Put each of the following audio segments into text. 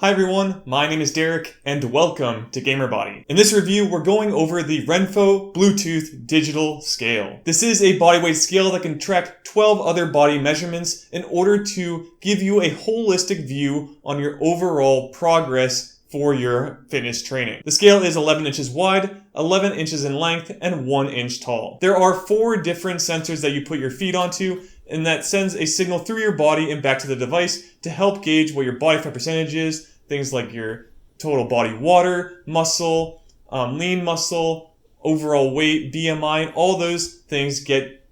Hi everyone, my name is Derek, and welcome to GamerBody. In this review, we're going over the RENPHO Bluetooth digital scale. This is a bodyweight scale that can track 12 other body measurements in order to give you a holistic view on your overall progress for your fitness training. The scale is 11 inches wide, 11 inches in length, and 1 inch tall. There are 4 different sensors that you put your feet onto, and that sends a signal through your body and back to the device to help gauge what your body fat percentage is, things like your total body water, muscle, lean muscle, overall weight, BMI, and all those things get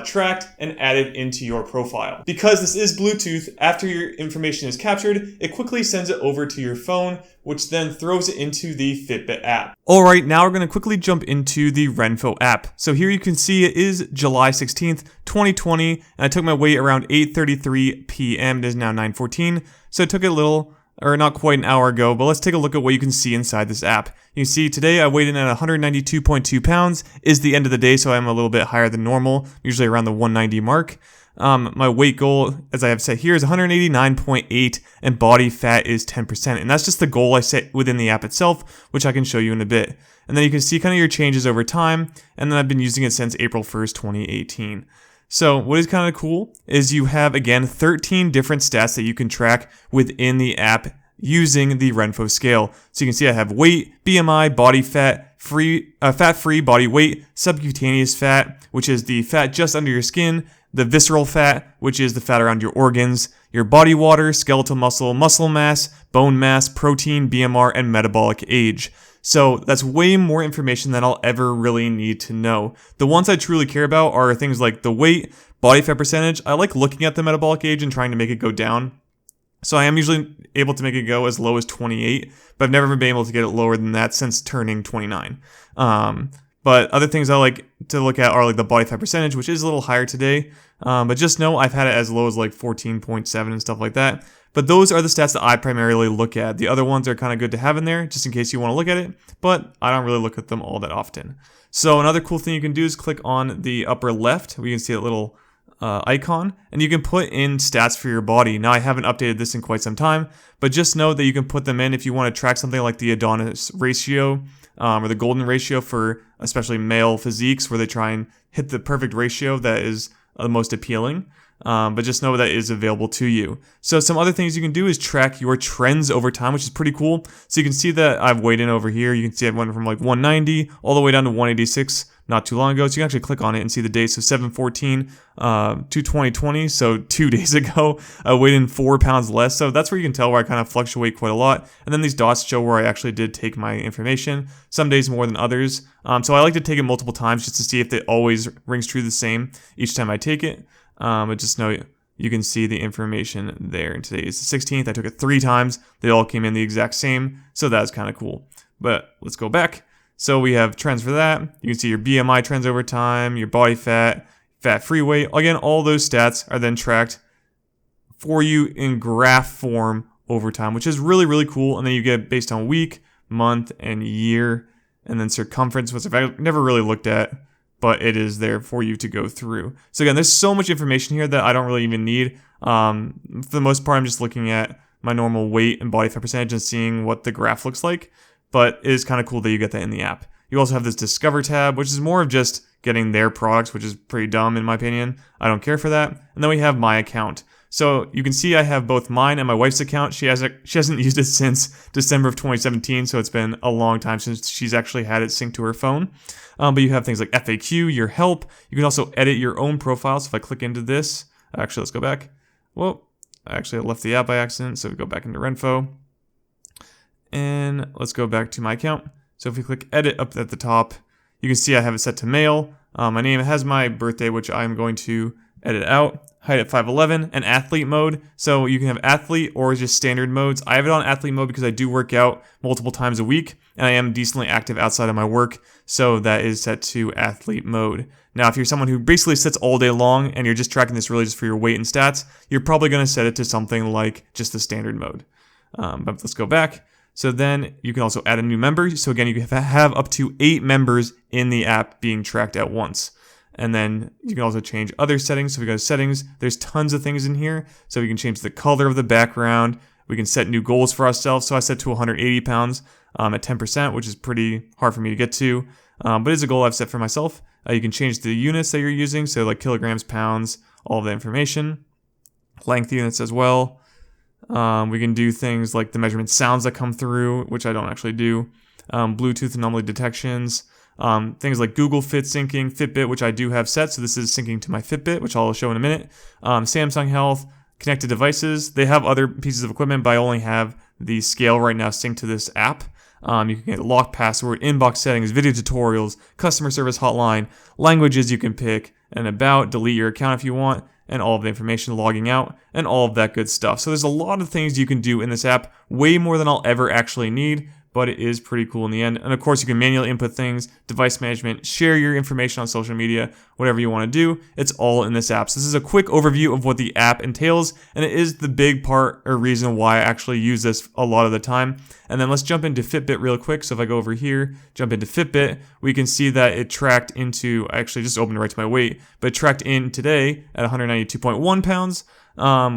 tracked and added into your profile. Because this is Bluetooth, after your information is captured, it quickly sends it over to your phone, which then throws it into the Fitbit app. Alright, now we're going to quickly jump into the RENPHO app. So here you can see it is July 16th, 2020, and I took my weight around 8:33 p.m. It is now 9:14, so it took a little, or not quite an hour ago, but let's take a look at what you can see inside this app. You can see today I weighed in at 192.2 pounds, is the end of the day, so I'm a little bit higher than normal, usually around the 190 mark. My weight goal, as I have set here, is 189.8, and body fat is 10%, and that's just the goal I set within the app itself, which I can show you in a bit. And then you can see kind of your changes over time, and then I've been using it since April 1st, 2018. So what is kind of cool is you have, again, 13 different stats that you can track within the app using the RENPHO scale. So you can see I have weight, BMI, body fat, fat-free body weight, subcutaneous fat, which is the fat just under your skin, the visceral fat, which is the fat around your organs, your body water, skeletal muscle, muscle mass, bone mass, protein, BMR, and metabolic age. So that's way more information than I'll ever really need to know. The ones I truly care about are things like the weight, body fat percentage. I like looking at the metabolic age and trying to make it go down. So I am usually able to make it go as low as 28, but I've never been able to get it lower than that since turning 29. But other things I like to look at are like the body fat percentage, which is a little higher today. But just know I've had it as low as like 14.7 and stuff like that. But those are the stats that I primarily look at. The other ones are kind of good to have in there, just in case you want to look at it, but I don't really look at them all that often. So another cool thing you can do is click on the upper left, where you can see that little icon, and you can put in stats for your body. Now, I haven't updated this in quite some time, but just know that you can put them in if you want to track something like the Adonis ratio, or the golden ratio for especially male physiques, where they try and hit the perfect ratio that is the most appealing. But just know that is available to you. So some other things you can do is track your trends over time, which is pretty cool. So you can see that I've weighed in over here. You can see I went from like 190 all the way down to 186 not too long ago. So you can actually click on it and see the date. So 7/14 to 2020. So 2 days ago, I weighed in 4 pounds less. So that's where you can tell where I kind of fluctuate quite a lot. And then these dots show where I actually did take my information. Some days more than others. So I like to take it multiple times just to see if it always rings true the same each time I take it. But just know you can see the information there. And today is the 16th. I took it 3 times. They all came in the exact same. So that's kind of cool. But let's go back. So we have trends for that. You can see your BMI trends over time, your body fat, fat-free weight. Again, all those stats are then tracked for you in graph form over time, which is really, really cool. And then you get based on week, month, and year. And then circumference, which I've never really looked at, but it is there for you to go through. So again, there's so much information here that I don't really even need. For the most part, I'm just looking at my normal weight and body fat percentage and seeing what the graph looks like. But it is kind of cool that you get that in the app. You also have this Discover tab, which is more of just getting their products, which is pretty dumb in my opinion. I don't care for that. And then we have My Account. So you can see I have both mine and my wife's account. She hasn't used it since December of 2017, so it's been a long time since she's actually had it synced to her phone. But you have things like FAQ, your help. You can also edit your own profile. So if I click into this, actually, let's go back. Well, actually, I left the app by accident, so we go back into RENPHO. And let's go back to my account. So if we click edit up at the top, you can see I have it set to male. My name has my birthday, which I'm going to edit out. Height at 5'11", and athlete mode. So you can have athlete or just standard modes. I have it on athlete mode because I do work out multiple times a week, and I am decently active outside of my work, so that is set to athlete mode. Now, if you're someone who basically sits all day long and you're just tracking this really just for your weight and stats, you're probably going to set it to something like just the standard mode. But let's go back. So then you can also add a new member. So again, you can have up to 8 members in the app being tracked at once. And then you can also change other settings. So if we go to settings, there's tons of things in here. So we can change the color of the background, We can set new goals for ourselves. So I set to 180 pounds at 10%, which is pretty hard for me to get to. But it's a goal I've set for myself. You can change the units that you're using. So like kilograms, pounds, all of the information. Length units as well. We can do things like the measurement sounds that come through, which I don't actually do. Bluetooth anomaly detections. Things like Google Fit syncing, Fitbit, which I do have set. So this is syncing to my Fitbit, which I'll show in a minute. Samsung Health, connected devices. They have other pieces of equipment, but I only have the scale right now synced to this app. You can get lock password, inbox settings, video tutorials, customer service hotline, languages you can pick, and about, delete your account if you want, and all of the information logging out, and all of that good stuff. So there's a lot of things you can do in this app, way more than I'll ever actually need, but it is pretty cool in the end. And of course, you can manually input things, device management, share your information on social media, whatever you want to do. It's all in this app. So this is a quick overview of what the app entails, and it is the big part or reason why I actually use this a lot of the time. And then let's jump into Fitbit real quick. So if I go over here, jump into Fitbit, we can see that it tracked into, I actually just opened it right to my weight, but it tracked in today at 192.1 pounds,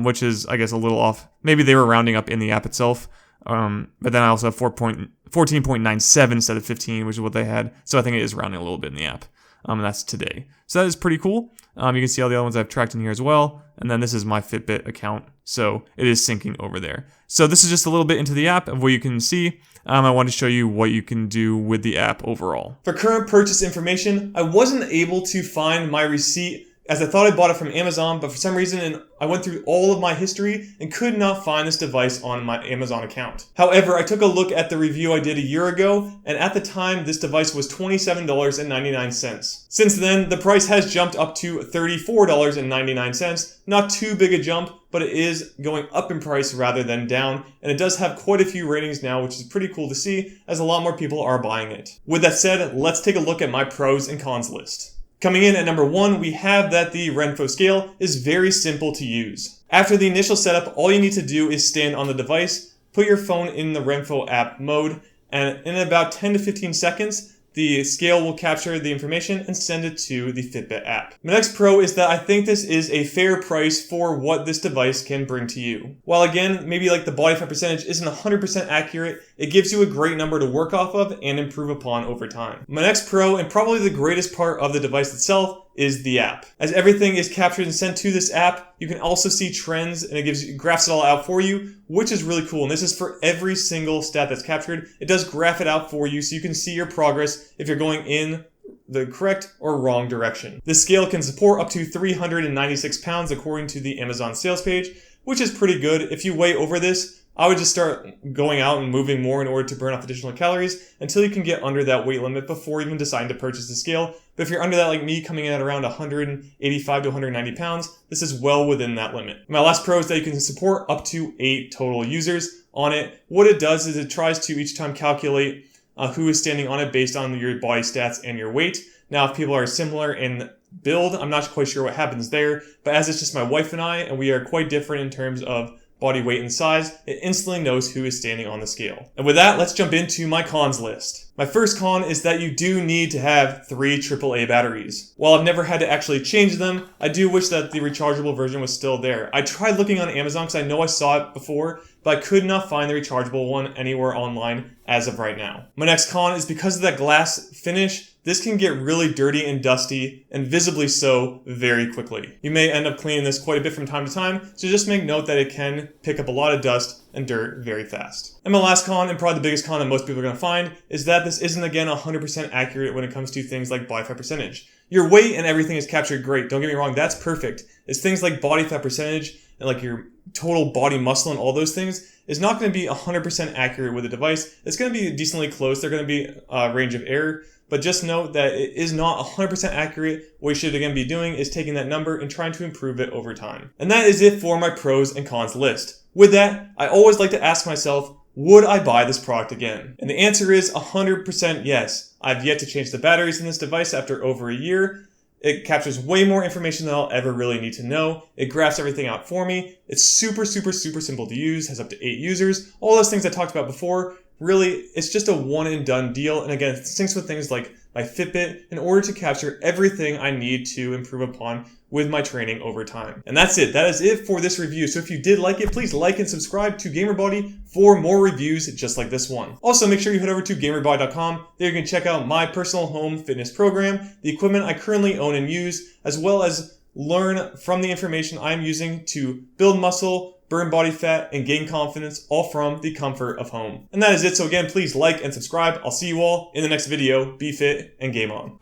which is, I guess, a little off. Maybe they were rounding up in the app itself. But then I also have 14.97 instead of 15, which is what they had. So I think it is rounding a little bit in the app. And that's today. So that is pretty cool. You can see all the other ones I've tracked in here as well. And then this is my Fitbit account. So it is syncing over there. So this is just a little bit into the app of what you can see. I wanted to show you what you can do with the app overall. For current purchase information, I wasn't able to find my receipt as I thought I bought it from Amazon, but for some reason I went through all of my history and could not find this device on my Amazon account. However, I took a look at the review I did a year ago, and at the time this device was $27.99. Since then, the price has jumped up to $34.99. Not too big a jump, but it is going up in price rather than down, and it does have quite a few ratings now, which is pretty cool to see, as a lot more people are buying it. With that said, let's take a look at my pros and cons list. Coming in at number 1, we have that the RENPHO scale is very simple to use. After the initial setup, all you need to do is stand on the device, put your phone in the RENPHO app mode, and in about 10 to 15 seconds, the scale will capture the information and send it to the Fitbit app. My next pro is that I think this is a fair price for what this device can bring to you. While again, maybe like the body fat percentage isn't 100% accurate, it gives you a great number to work off of and improve upon over time. My next pro, and probably the greatest part of the device itself, is the app. As everything is captured and sent to this app, you can also see trends, and it graphs it all out for you, which is really cool. And this is for every single stat that's captured. It does graph it out for you so you can see your progress if you're going in the correct or wrong direction. This scale can support up to 396 pounds according to the Amazon sales page, which is pretty good. If you weigh over this, I would just start going out and moving more in order to burn off additional calories until you can get under that weight limit before even deciding to purchase the scale. But if you're under that like me, coming in at around 185 to 190 pounds, this is well within that limit. My last pro is that you can support up to 8 total users on it. What it does is it tries to each time calculate who is standing on it based on your body stats and your weight. Now, if people are similar in build, I'm not quite sure what happens there, but as it's just my wife and I, and we are quite different in terms of body weight and size, it instantly knows who is standing on the scale. And with that, let's jump into my cons list. My first con is that you do need to have 3 AAA batteries. While I've never had to actually change them, I do wish that the rechargeable version was still there. I tried looking on Amazon because I know I saw it before, but I could not find the rechargeable one anywhere online as of right now. My next con is because of that glass finish, this can get really dirty and dusty, and visibly so, very quickly. You may end up cleaning this quite a bit from time to time, so just make note that it can pick up a lot of dust and dirt very fast. And my last con, and probably the biggest con that most people are going to find, is that this isn't again 100% accurate when it comes to things like body fat percentage. Your weight and everything is captured great, don't get me wrong, that's perfect. It's things like body fat percentage and like your total body muscle and all those things is not going to be 100% accurate with the device. It's going to be decently close, there's going to be a range of error, but just note that it is not 100% accurate. What you should again be doing is taking that number and trying to improve it over time. And that is it for my pros and cons list. With that, I always like to ask myself, would I buy this product again? And the answer is 100% yes. I've yet to change the batteries in this device after over a year. It captures way more information than I'll ever really need to know. It graphs everything out for me. It's super simple to use, has up to 8 users. All those things I talked about before. Really, it's just a one and done deal. And again, it syncs with things like my Fitbit in order to capture everything I need to improve upon with my training over time. And that's it. That is it for this review. So if you did like it, please like and subscribe to GamerBody for more reviews just like this one. Also, make sure you head over to GamerBody.com. There you can check out my personal home fitness program, the equipment I currently own and use, as well as learn from the information I'm using to build muscle, burn body fat, and gain confidence, all from the comfort of home. And that is it. So again, please like and subscribe. I'll see you all in the next video. Be fit and game on.